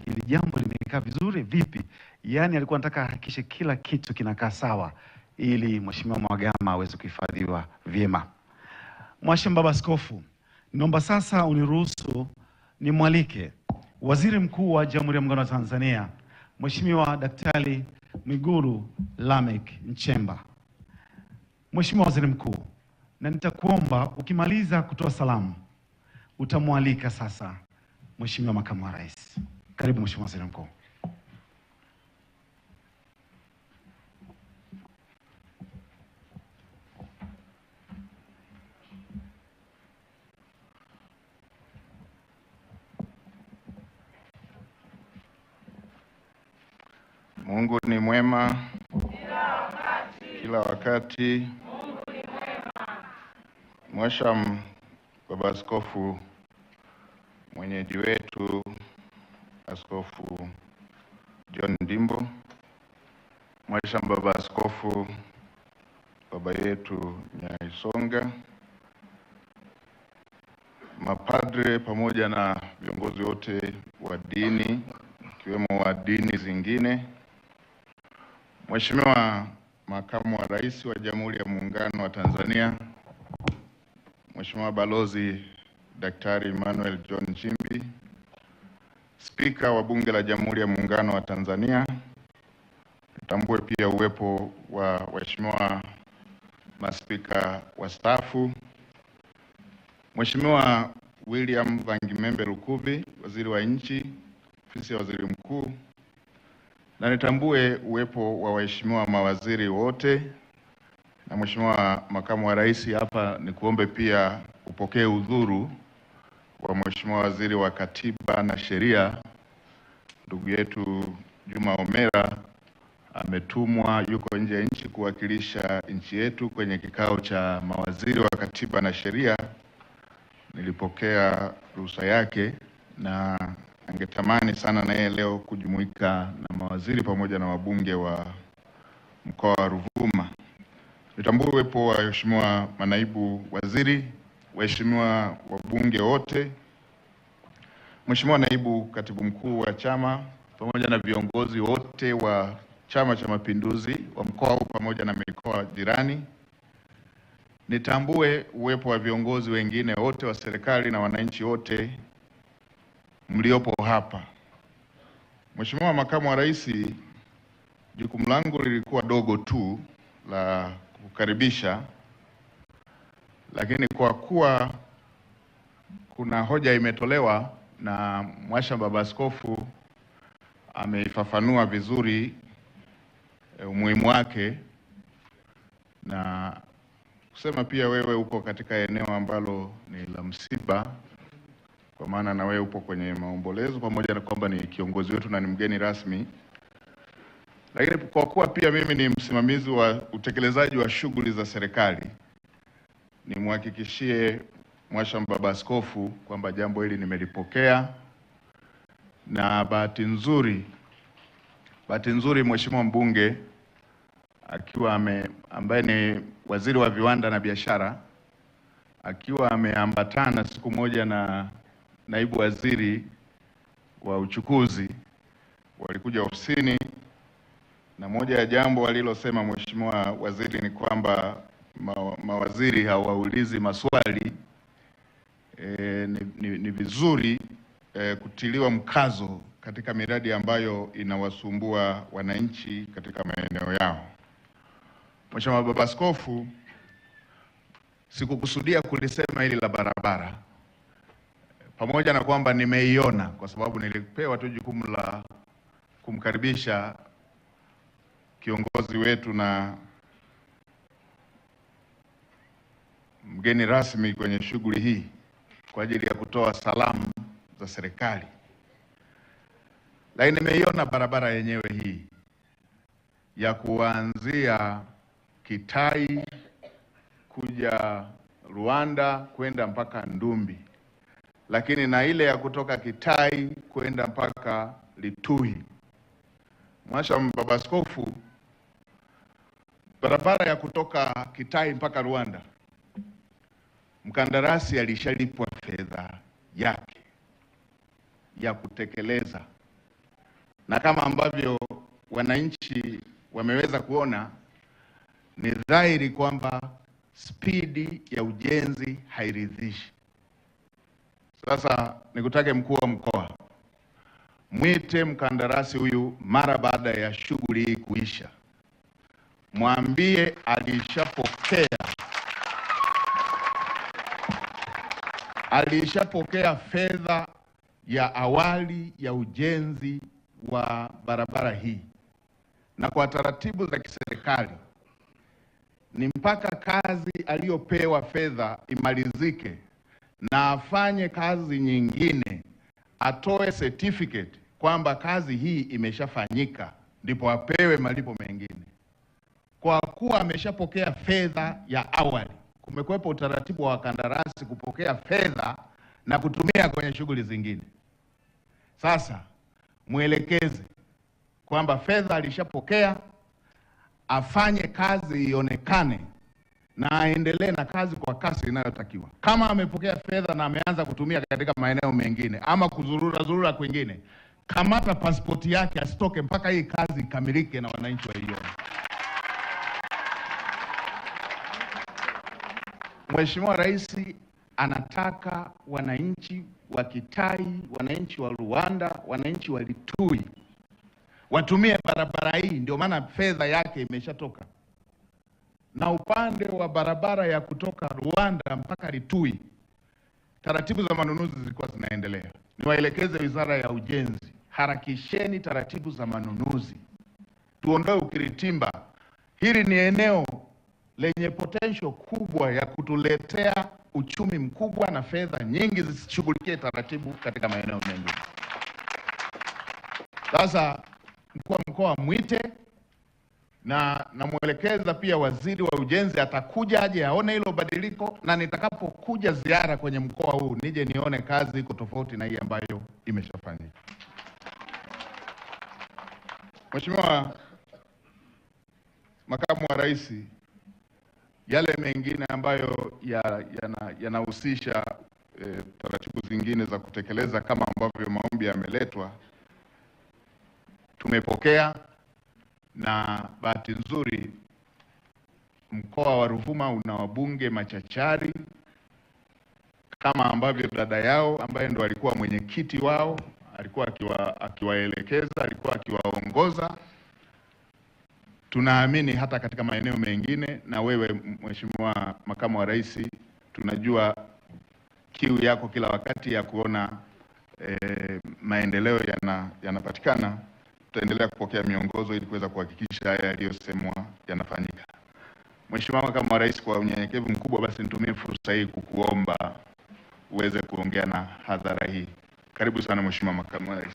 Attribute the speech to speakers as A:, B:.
A: hili jambo limekaa vizuri vipi? Yaani alikuwa anataka ahakikishe kila kitu kinakaa sawa ili Mheshimiwa Mhagama aweze kuhifadhiwa vyema. Mhashamu Baba Askofu, naomba sasa uniruhusu nimwalike Waziri Mkuu wa Jamhuri ya Muungano wa Tanzania, Mheshimiwa Daktari Mwigulu Lameck Nchemba. Mheshimiwa Waziri Mkuu, na nitakuomba ukimaliza kutoa salamu utamwalika sasa Mheshimiwa Makamu wa Rais. Karibu Mheshimiwa Waziri Mkuu.
B: Mungu ni mwema kila wakati.
C: Mungu ni mwema.
B: Mhashamu Baba Askofu, mwenyeji wetu Askofu John Ndimbo, Mhashamu Baba Askofu baba yetu Nyaisonga, mapadre pamoja na viongozi wote wa dini ikiwemo wa dini zingine, Mheshimiwa Makamu wa Rais wa Jamhuri ya Muungano wa Tanzania, Mheshimiwa Balozi Daktari Emmanuel John Nchimbi, Spika wa Bunge la Jamhuri ya Muungano wa Tanzania, nitambue pia uwepo wa waheshimiwa maspika wastaafu, Mheshimiwa William Vangimembe Lukuvi, Waziri wa Nchi, Ofisi ya Waziri Mkuu, na nitambue uwepo wa waheshimiwa mawaziri wote, na Mheshimiwa Makamu wa Rais, hapa nikuombe pia upokee udhuru wa Mheshimiwa Waziri wa Katiba na Sheria, ndugu yetu Juma Omera. Ametumwa, yuko nje ya nchi kuwakilisha nchi yetu kwenye kikao cha mawaziri wa Katiba na Sheria. Nilipokea ruhusa yake na angetamani sana na yeye leo kujumuika na mawaziri pamoja na wabunge wa mkoa wa Ruvuma. Nitambue uwepo wa waheshimiwa manaibu waziri, waheshimiwa wabunge wote, Mheshimiwa naibu katibu mkuu wa chama pamoja na viongozi wote wa Chama cha Mapinduzi wa mkoa huu pamoja na mikoa jirani. Nitambue uwepo wa viongozi wengine wote wa serikali na wananchi wote mliopo hapa. Mheshimiwa Makamu wa Rais, jukumu langu lilikuwa dogo tu la kukaribisha, lakini kwa kuwa kuna hoja imetolewa na Mhashamu Baba Askofu ameifafanua vizuri umuhimu wake, na kusema pia wewe uko katika eneo ambalo ni la msiba, kwa maana na wewe upo kwenye maombolezo pamoja na kwamba ni kiongozi wetu na ni mgeni rasmi, lakini kwa kuwa pia mimi ni msimamizi wa utekelezaji wa shughuli za serikali, nimhakikishie Mhashamu Baba Askofu kwamba jambo hili nimelipokea, na bahati nzuri Mheshimiwa mbunge akiwa ambaye ni waziri wa viwanda na biashara akiwa ameambatana siku moja na naibu waziri wa uchukuzi, walikuja ofisini, na moja ya jambo walilosema Mheshimiwa waziri ni kwamba mawaziri hawaulizi maswali. Ni vizuri kutiliwa mkazo katika miradi ambayo inawasumbua wananchi katika maeneo yao. Mheshimiwa Baba Askofu, sikukusudia kulisema hili la barabara, pamoja na kwamba nimeiona kwa sababu nilipewa tu jukumu la kumkaribisha kiongozi wetu na mgeni rasmi kwenye shughuli hii kwa ajili ya kutoa salamu za serikali. Lakini nimeiona barabara yenyewe hii ya kuanzia Kitai kuja Rwanda kwenda mpaka Ndumbi, lakini na ile ya kutoka Kitai kwenda mpaka Lituhi. Mhashamu Baba Askofu, barabara ya kutoka Kitai mpaka Rwanda, mkandarasi alishalipwa fedha yake ya kutekeleza na kama ambavyo wananchi wameweza kuona, ni dhahiri kwamba spidi ya ujenzi hairidhishi. Sasa nikutake mkuu wa mkoa, mwite mkandarasi huyu mara baada ya shughuli hii kuisha, mwambie alishapokea fedha ya awali ya ujenzi wa barabara hii, na kwa taratibu za kiserikali ni mpaka kazi aliyopewa fedha imalizike na afanye kazi nyingine, atoe certificate kwamba kazi hii imeshafanyika, ndipo apewe malipo mengine. Kwa kuwa ameshapokea fedha ya awali, kumekuwepo utaratibu wa wakandarasi kupokea fedha na kutumia kwenye shughuli zingine. Sasa mwelekeze kwamba fedha alishapokea, afanye kazi ionekane na aendelee na kazi kwa kasi inayotakiwa. Kama amepokea fedha na ameanza kutumia katika maeneo mengine ama kuzurura kwingine, kamata pasipoti yake asitoke mpaka hii kazi ikamilike na wananchi waione. Mheshimiwa Rais anataka wananchi wa Kitai, wananchi wa Ruanda, wananchi wa Litui watumie barabara hii, ndio maana fedha yake imeshatoka. Na upande wa barabara ya kutoka Ruanda mpaka Litui, taratibu za manunuzi zilikuwa zinaendelea. Niwaelekeze Wizara ya Ujenzi, harakisheni taratibu za manunuzi, tuondoe ukiritimba. Hili ni eneo lenye potential kubwa ya kutuletea uchumi mkubwa na fedha nyingi zisishughulikie taratibu katika maeneo mengine. Sasa mkuu wa mkoa mwite, na namwelekeza pia waziri wa ujenzi atakuja aje aone hilo badiliko, na nitakapokuja ziara kwenye mkoa huu nije nione kazi iko tofauti na hii ambayo imeshafanyika. Mheshimiwa Makamu wa Rais, yale mengine ambayo yanahusisha taratibu zingine za kutekeleza kama ambavyo maombi yameletwa, tumepokea, na bahati nzuri mkoa wa Ruvuma una wabunge machachari kama ambavyo dada yao ambaye ndo alikuwa mwenyekiti wao alikuwa akiwaelekeza, alikuwa akiwaongoza. Tunaamini hata katika maeneo mengine, na wewe Mheshimiwa Makamu wa Rais, tunajua kiu yako kila wakati ya kuona maendeleo yanapatikana. Tutaendelea kupokea miongozo ili kuweza kuhakikisha haya yaliyosemwa yanafanyika. Mheshimiwa Makamu wa Rais, kwa unyenyekevu mkubwa basi nitumie fursa hii kukuomba uweze kuongea na hadhara hii. Karibu sana Mheshimiwa Makamu wa Rais.